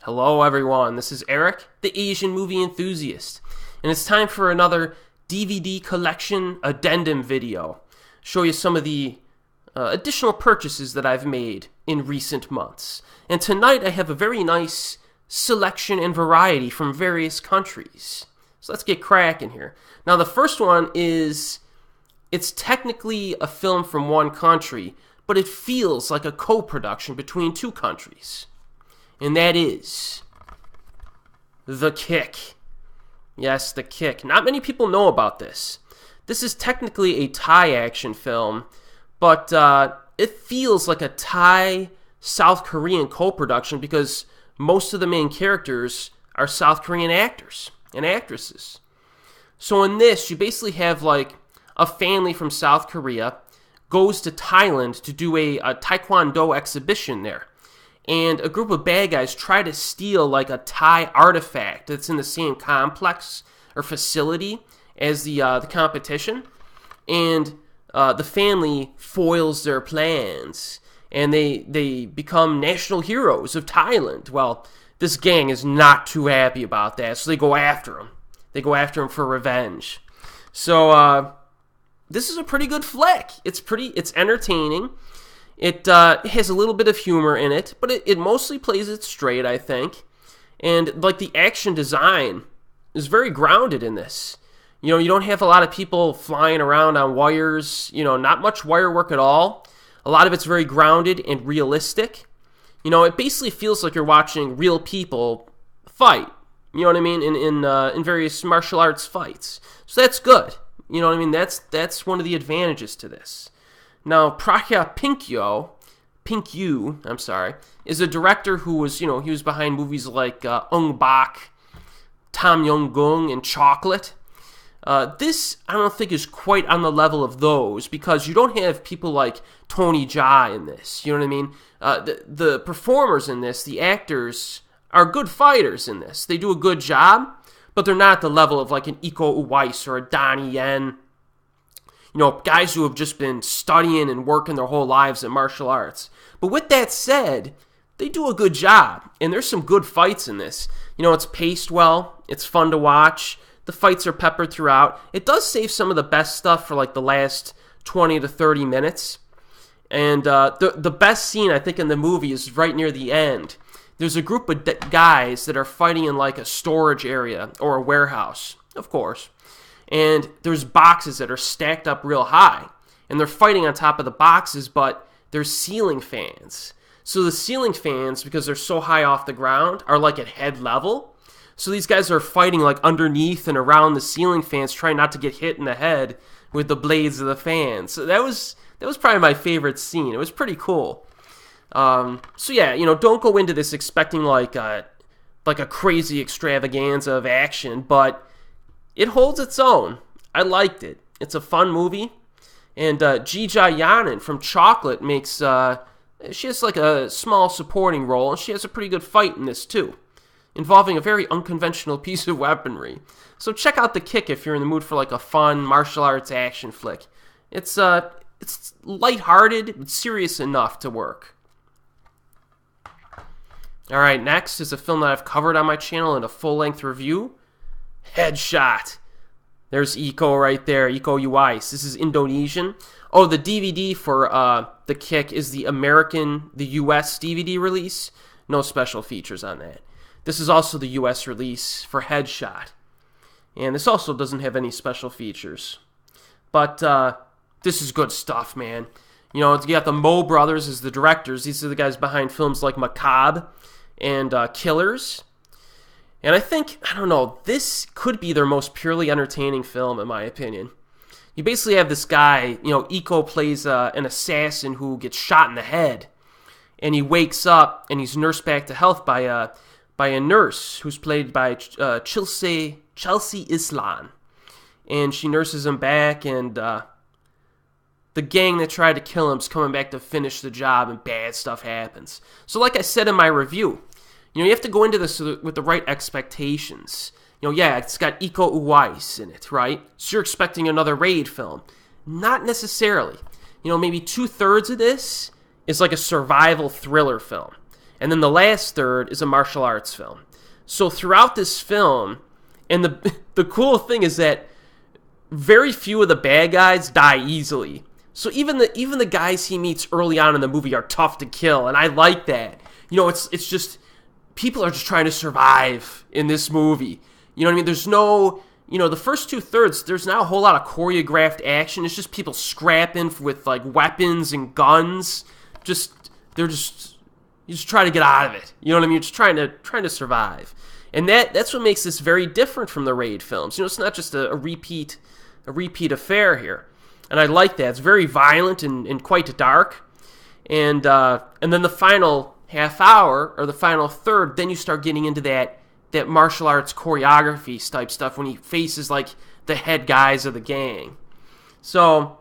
Hello everyone, this is Erik, the Asian movie enthusiast, and it's time for another DVD collection addendum video. Show you some of the additional purchases that I've made in recent months. And tonight I have a very nice selection and variety from various countries. So let's get cracking here. Now the first one is, it's technically a film from one country, but it feels like a co-production between two countries. And that is The Kick. Yes, The Kick. Not many people know about this. This is technically a Thai action film, but it feels like a Thai-South Korean co-production because most of the main characters are South Korean actors and actresses. So in this, you basically have like a family from South Korea goes to Thailand to do a Taekwondo exhibition there. And a group of bad guys try to steal like a Thai artifact that's in the same complex or facility as the competition. And the family foils their plans. And they become national heroes of Thailand. Well, this gang is not too happy about that, so they go after them. They go after him for revenge. So this is a pretty good flick. It's entertaining. It has a little bit of humor in it, but it mostly plays it straight, I think. And like the action design is very grounded in this. You know, you don't have a lot of people flying around on wires, not much wire work at all. A lot of it's very grounded and realistic. You know, it basically feels like you're watching real people fight. You know what I mean? In various martial arts fights. So that's good. You know what I mean? That's one of the advantages to this. Now, Pragya Pinkyu, is a director who was, he was behind movies like Ung Bak, Tom Yum-goong, and Chocolate. This, I don't think, is quite on the level of those because you don't have people like Tony Jaa in this. You know what I mean? The performers in this, the actors, are good fighters in this. They do a good job, but they're not at the level of like an Iko Uwais or a Donnie Yen. Guys who have just been studying and working their whole lives at martial arts. But with that said, they do a good job, and there's some good fights in this. It's paced well, it's fun to watch, the fights are peppered throughout. It does save some of the best stuff for like the last 20 to 30 minutes. And the best scene, I think, in the movie is right near the end. There's a group of guys that are fighting in like a storage area or a warehouse, of course. And there's boxes that are stacked up real high. And they're fighting on top of the boxes, but there's ceiling fans. So the ceiling fans, because they're so high off the ground, are like at head level. So these guys are fighting like underneath and around the ceiling fans, trying not to get hit in the head with the blades of the fans. So that was probably my favorite scene. It was pretty cool. So yeah, don't go into this expecting like a crazy extravaganza of action, but it holds its own. I liked it. It's a fun movie. And Jija Yanin from Chocolate makes, she has like a small supporting role, and she has a pretty good fight in this too, involving a very unconventional piece of weaponry. So check out The Kick if you're in the mood for like a fun martial arts action flick. It's lighthearted, but serious enough to work. Alright, next is a film that I've covered on my channel in a full-length review. Headshot. There's Iko right there, Iko Uwais. This is Indonesian. Oh, the DVD for The Kick is the US DVD release. No special features on that. This is also the US release for Headshot. And this also doesn't have any special features. But this is good stuff, man. You got the Mo brothers as the directors. These are the guys behind films like Macabre and Killers. And I think, this could be their most purely entertaining film, in my opinion. You basically have this guy, Iko plays an assassin who gets shot in the head. And he wakes up, and he's nursed back to health by a nurse who's played by Chelsea Islan. And she nurses him back, and the gang that tried to kill him is coming back to finish the job, and bad stuff happens. So like I said in my review, you have to go into this with the right expectations. It's got Iko Uwais in it, right? So you're expecting another raid film. Not necessarily. Maybe 2/3 of this is like a survival thriller film. And then the last third is a martial arts film. So throughout this film, and the cool thing is that very few of the bad guys die easily. So even the guys he meets early on in the movie are tough to kill, and I like that. It's just people are just trying to survive in this movie. You know what I mean? There's no, the first 2/3, there's not a whole lot of choreographed action. It's just people scrapping with like weapons and guns. You just try to get out of it. You know what I mean? Just trying to survive. And that's what makes this very different from the Raid films. It's not just a repeat affair here. And I like that. It's very violent and quite dark. And then the final half hour, or the final third, then you start getting into that martial arts choreography type stuff when he faces like the head guys of the gang. So,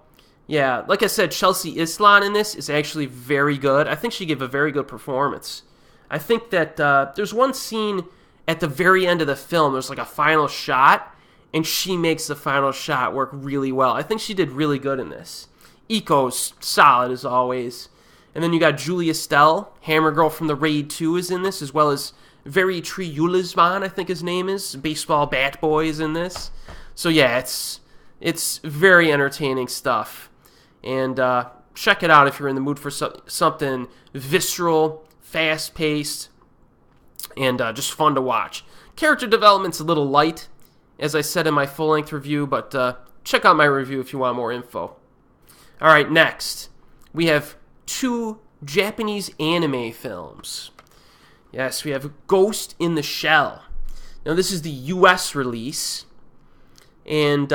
yeah, like I said, Chelsea Islan in this is actually very good. I think she gave a very good performance. I think that there's one scene at the very end of the film, there's like a final shot, and she makes the final shot work really well. I think she did really good in this. Eco's solid as always. And then you got Julie Estelle, Hammer Girl from the Raid 2 is in this, as well as Very Triulizman, I think his name is. Baseball Bat Boy is in this. So yeah, it's very entertaining stuff. And check it out if you're in the mood for something visceral, fast-paced, and just fun to watch. Character development's a little light, as I said in my full-length review, but check out my review if you want more info. Alright, next, we have 2 Japanese anime films. Yes, we have Ghost in the Shell. Now, this is the U.S. release, and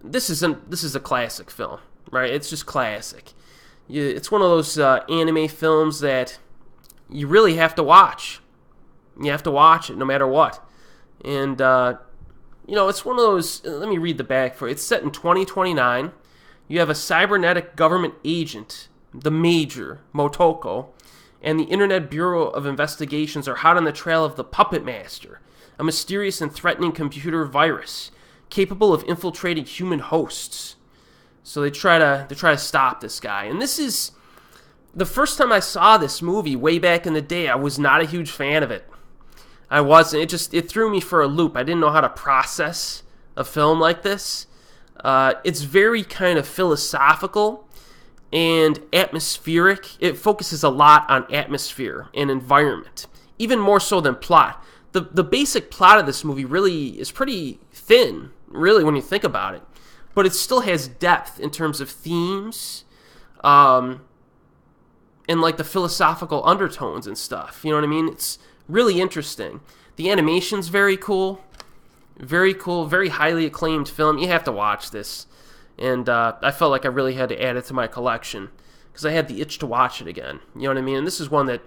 this is a classic film, right? It's just classic. It's one of those anime films that you really have to watch. You have to watch it no matter what. And, it's one of those, let me read the back for you. It's set in 2029. You have a cybernetic government agent, the Major, Motoko, and the Internet Bureau of Investigations are hot on the trail of the Puppet Master, a mysterious and threatening computer virus capable of infiltrating human hosts. So they try to stop this guy. And this is the first time I saw this movie way back in the day. I was not a huge fan of it. I wasn't. It threw me for a loop. I didn't know how to process a film like this. It's very kind of philosophical and atmospheric. It focuses a lot on atmosphere and environment, even more so than plot. The basic plot of this movie really is pretty thin, really, when you think about it. But it still has depth in terms of themes, and like the philosophical undertones and stuff. You know what I mean? It's really interesting. The animation's very cool, very highly acclaimed film. You have to watch this. And I felt like I really had to add it to my collection because I had the itch to watch it again. You know what I mean? And this is one that,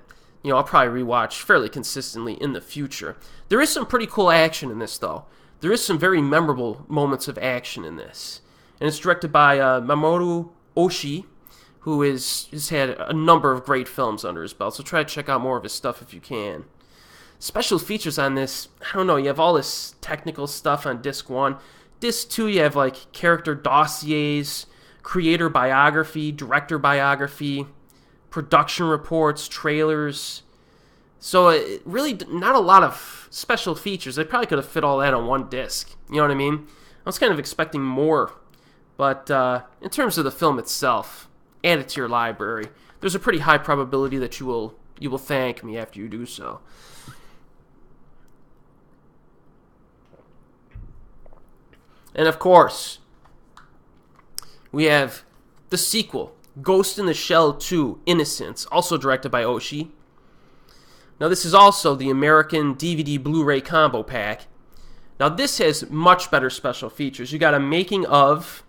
I'll probably rewatch fairly consistently in the future. There is some pretty cool action in this, though. There is some very memorable moments of action in this. And it's directed by Mamoru Oshii, who has had a number of great films under his belt. So try to check out more of his stuff if you can. Special features on this, I don't know, you have all this technical stuff on Disc 1. Disc 2, you have like character dossiers, creator biography, director biography, production reports, trailers. So really not a lot of special features. They probably could have fit all that on one disc. You know what I mean? I was kind of expecting more. But in terms of the film itself, add it to your library. There's a pretty high probability that you will thank me after you do so. And of course, we have the sequel, Ghost in the Shell 2, Innocence, also directed by Oshii. Now this is also the American DVD Blu-ray combo pack. Now this has much better special features. You got a making of,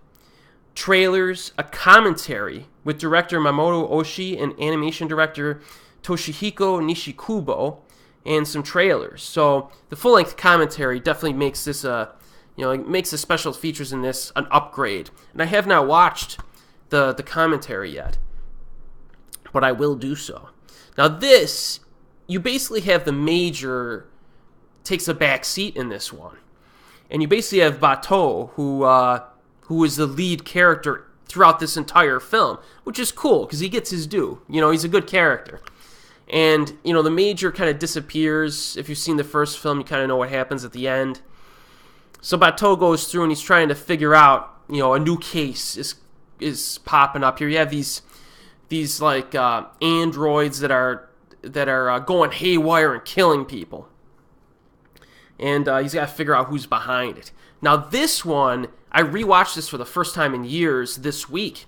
trailers, a commentary with director Mamoru Oshii and animation director Toshihiko Nishikubo, and some trailers. So the full-length commentary definitely makes this it makes the special features in this an upgrade. And I have not watched the commentary yet, but I will do so. Now this, you basically have the Major takes a back seat in this one. And you basically have Batou, who is the lead character throughout this entire film, which is cool because he gets his due. He's a good character. And, you know, the Major kind of disappears. If you've seen the first film, you kind of know what happens at the end. So Bateau goes through and he's trying to figure out, you know, a new case is popping up here. You have these like androids that are going haywire and killing people. And he's got to figure out who's behind it. Now this one, I rewatched this for the first time in years this week.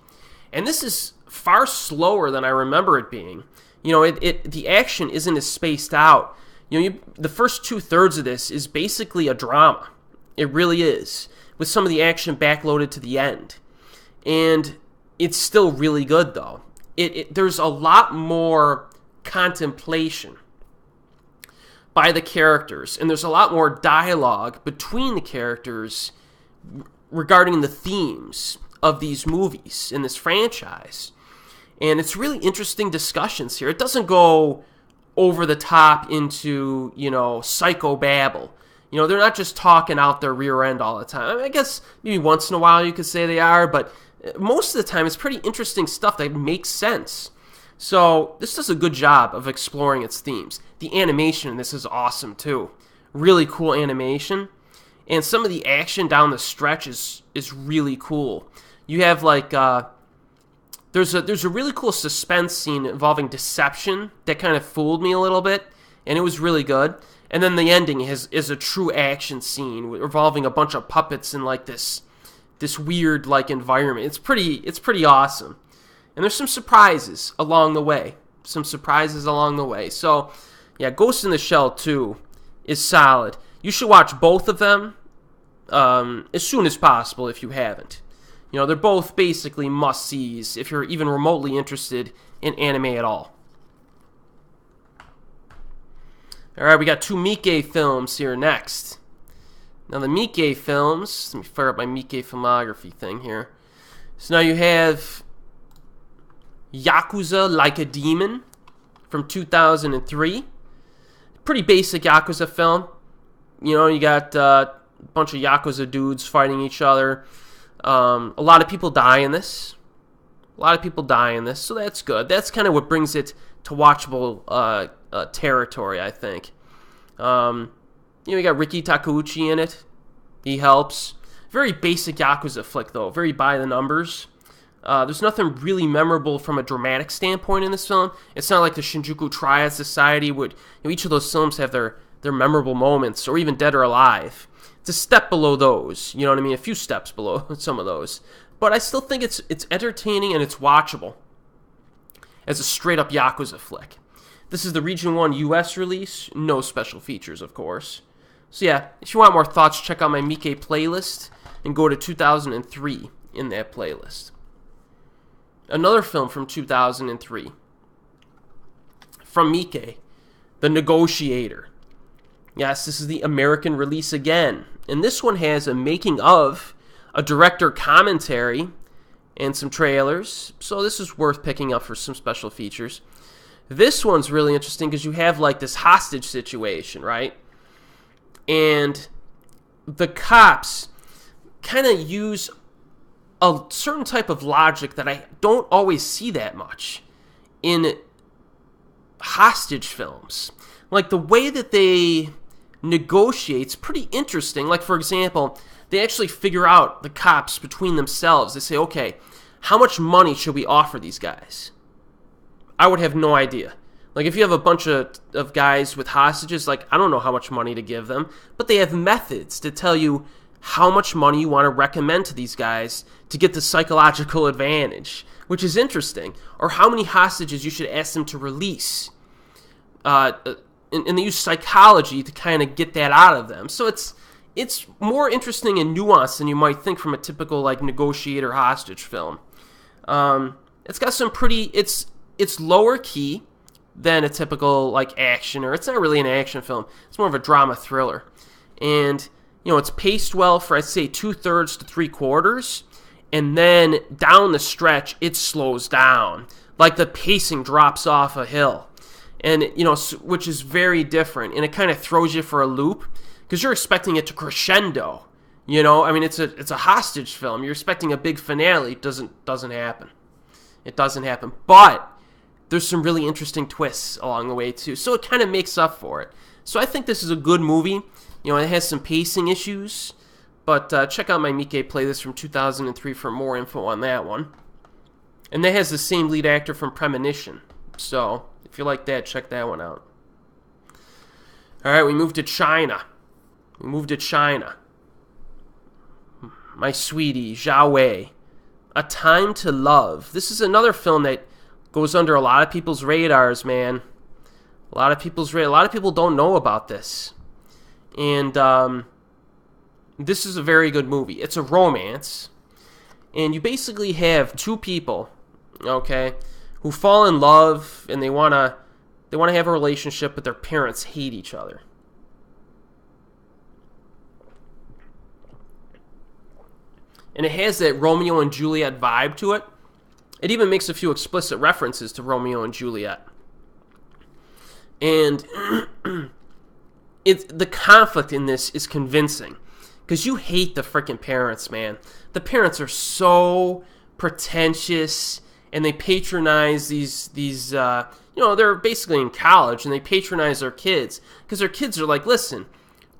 And this is far slower than I remember it being. You know, the action isn't as spaced out. You know, the first 2/3 of this is basically a drama. It really is. With some of the action backloaded to the end. And it's still really good, though. There's a lot more contemplation by the characters. And there's a lot more dialogue between the characters regarding the themes of these movies in this franchise. And it's really interesting discussions here. It doesn't go over the top into, you know, psychobabble. You know, they're not just talking out their rear end all the time. I mean, I guess maybe once in a while you could say they are, but most of the time it's pretty interesting stuff that makes sense. So this does a good job of exploring its themes. The animation in this is awesome too. Really cool animation. And some of the action down the stretch is really cool. You have like... There's a really cool suspense scene involving deception that kind of fooled me a little bit, and it was really good. And then the ending is a true action scene involving a bunch of puppets in like this weird like environment. It's pretty awesome. And there's some surprises along the way. So yeah, Ghost in the Shell 2 is solid. You should watch both of them as soon as possible if you haven't. You know, they're both basically must-sees if you're even remotely interested in anime at all. Alright, we got 2 Miike films here next. Now the Miike films, let me fire up my Miike filmography thing here. So now you have Yakuza Like a Demon from 2003. Pretty basic Yakuza film. You know, you got a bunch of Yakuza dudes fighting each other. A lot of people die in this. So that's good. That's kind of what brings it to watchable territory, I think. You know, you got Riki Takeuchi in it. He helps. Very basic Yakuza flick, though. Very by the numbers. There's nothing really memorable from a dramatic standpoint in this film. It's not like the Shinjuku Triad Society would... You know, each of those films have their memorable moments, or even Dead or Alive. It's a step below those, you know what I mean? A few steps below some of those. But I still think it's entertaining and it's watchable as a straight-up Yakuza flick. This is the Region 1 US release. No special features, of course. So yeah, if you want more thoughts, check out my Miike playlist and go to 2003 in that playlist. Another film from 2003 from Miike, The Negotiator. Yes, this is the American release again. And this one has a making of, a director commentary, and some trailers. So this is worth picking up for some special features. This one's really interesting because you have like this hostage situation, right? And the cops kind of use a certain type of logic that I don't always see that much in hostage films. Like the way that they negotiate's pretty interesting. Like, for example, they actually figure out, the cops between themselves, they say, okay, how much money should we offer these guys? I would have no idea. Like, if you have a bunch of guys with hostages, like, I don't know how much money to give them, but they have methods to tell you how much money you want to recommend to these guys to get the psychological advantage, which is interesting. Or how many hostages you should ask them to release. And they use psychology to kind of get that out of them. So it's more interesting and nuanced than you might think from a typical like Negotiator hostage film. It's got some pretty... It's lower key than a typical like action, or it's not really an action film. It's more of a drama thriller. And, you know, it's paced well for, I'd say, 2/3 to 3/4. And then down the stretch, it slows down. Like the pacing drops off a hill. And, you know, which is very different. And it kind of throws you for a loop because you're expecting it to crescendo. You know, I mean, it's a hostage film. You're expecting a big finale. It doesn't happen. It doesn't happen. But there's some really interesting twists along the way too. So it kind of makes up for it. So I think this is a good movie. It has some pacing issues, but check out my Mike playlist from 2003 for more info on that one. And that has the same lead actor from Premonition. So if you like that, check that one out. All right, we move to China. My Sweetie, Zhao Wei. A Time to Love. This is another film that goes under a lot of people's radars, man. A lot of people don't know about this. And this is a very good movie. It's a romance. And you basically have two people, okay, who fall in love and they want to have a relationship, but their parents hate each other. And it has that Romeo and Juliet vibe to it. It even makes a few explicit references to Romeo and Juliet. And the conflict in this is convincing. Because you hate the freaking parents, man. The parents are so pretentious, and they patronize these they're basically in college, and they patronize their kids. Because their kids are like, listen,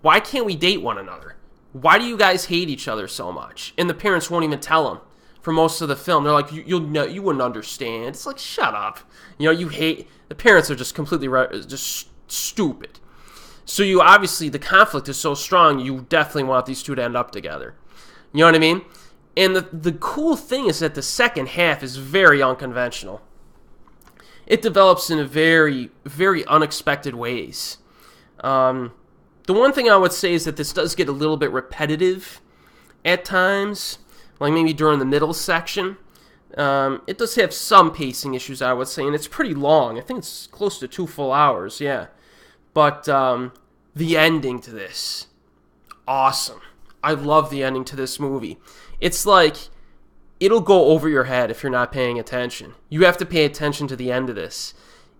why can't we date one another? Why do you guys hate each other so much? And the parents won't even tell them for most of the film. They're like, you wouldn't understand. It's like, shut up. You hate... The parents are just completely just stupid. So obviously, the conflict is so strong, you definitely want these two to end up together. You know what I mean? And the cool thing is that the second half is very unconventional. It develops in a very, very unexpected ways. The one thing I would say is that this does get a little bit repetitive at times, like maybe during the middle section. It does have some pacing issues, I would say, and it's pretty long. I think it's close to 2 full hours, yeah. But the ending to this, awesome. I love the ending to this movie. It's like, it'll go over your head if you're not paying attention. You have to pay attention to the end of this.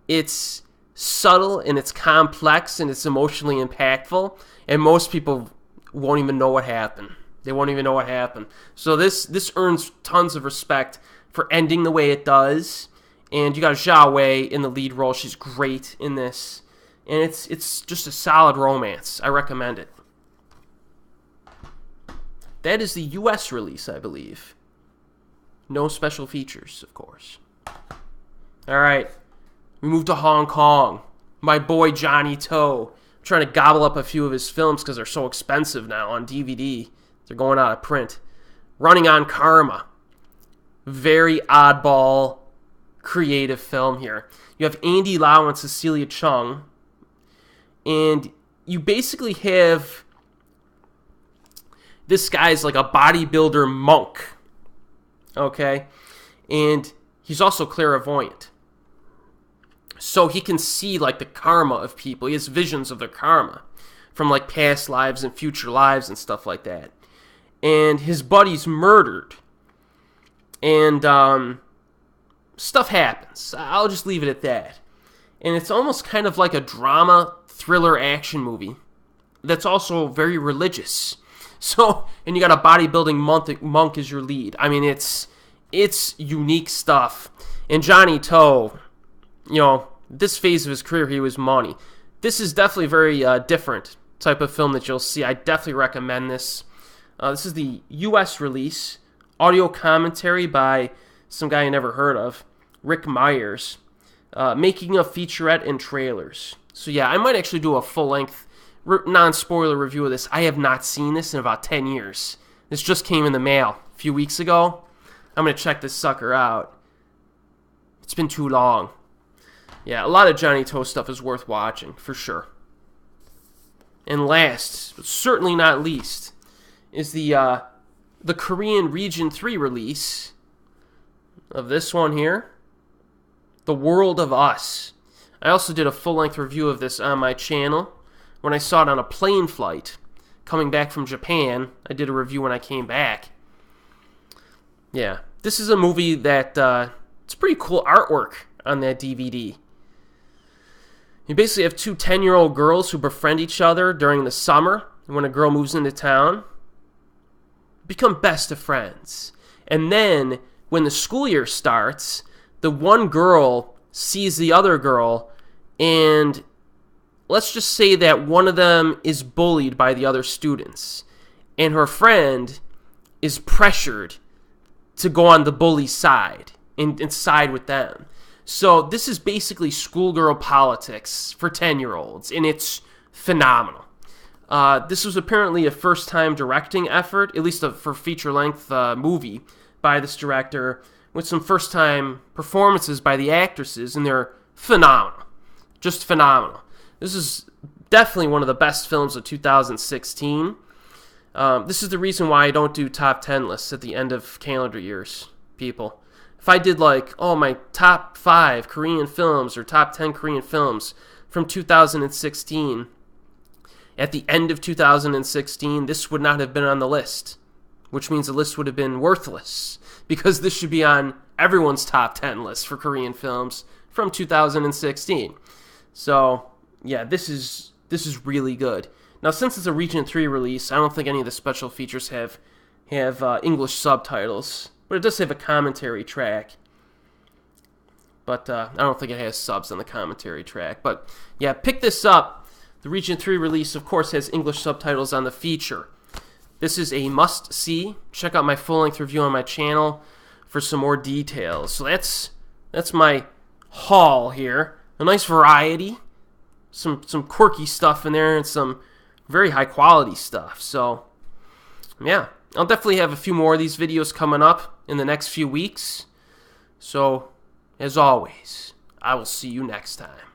It's subtle, and it's complex, and it's emotionally impactful, and most people won't even know what happened. They won't even know what happened. So this earns tons of respect for ending the way it does. And you got Zhao Wei in the lead role. She's great in this. And it's just a solid romance. I recommend it. That is the U.S. release, I believe. No special features, of course. All right. We move to Hong Kong. My boy Johnny To. I'm trying to gobble up a few of his films because they're so expensive now on DVD. They're going out of print. Running on Karma. Very oddball, creative film here. You have Andy Lau and Cecilia Chung. And you basically have... This guy's like a bodybuilder monk. Okay? And he's also clairvoyant. So he can see like the karma of people. He has visions of their karma from like past lives and future lives and stuff like that. And his buddy's murdered. And stuff happens. I'll just leave it at that. And it's almost kind of like a drama, thriller, action movie that's also very religious. So, and you got a bodybuilding monk as your lead. I mean, it's unique stuff. And Johnny To, this phase of his career, he was money. This is definitely a very different type of film that you'll see. I definitely recommend this. This is the U.S. release. Audio commentary by some guy I never heard of, Rick Myers. Making a featurette and trailers. So yeah, I might actually do a full-length, non-spoiler review of this. I have not seen this in about 10 years. This just came in the mail a few weeks ago. I'm going to check this sucker out. It's been too long. Yeah, a lot of Johnny To stuff is worth watching, for sure. And last, but certainly not least, is the Korean Region 3 release of this one here, The World of Us. I also did a full-length review of this on my channel when I saw it on a plane flight coming back from Japan. I did a review when I came back. Yeah, this is a movie that, it's pretty cool artwork on that DVD. You basically have two 10-year-old girls who befriend each other during the summer, and when a girl moves into town, become best of friends. And then, when the school year starts, the one girl sees the other girl, and let's just say that one of them is bullied by the other students, and her friend is pressured to go on the bully side and side with them. So this is basically schoolgirl politics for 10-year-olds, and it's phenomenal. This was apparently a first-time directing effort, at least for feature-length movie by this director, with some first-time performances by the actresses, and they're phenomenal. Just phenomenal. This is definitely one of the best films of 2016. This is the reason why I don't do top 10 lists at the end of calendar years, people. If I did my top 5 Korean films or top 10 Korean films from 2016, at the end of 2016, this would not have been on the list, which means the list would have been worthless, because this should be on everyone's top 10 list for Korean films from 2016. So, yeah, this is really good. Now, since it's a Region 3 release, I don't think any of the special features have English subtitles, but it does have a commentary track. But I don't think it has subs on the commentary track. But, yeah, pick this up. The Region 3 release, of course, has English subtitles on the feature. This is a must-see. Check out my full-length review on my channel for some more details. So that's my haul here. A nice variety. Some quirky stuff in there and some very high-quality stuff. So, yeah. I'll definitely have a few more of these videos coming up in the next few weeks. So, as always, I will see you next time.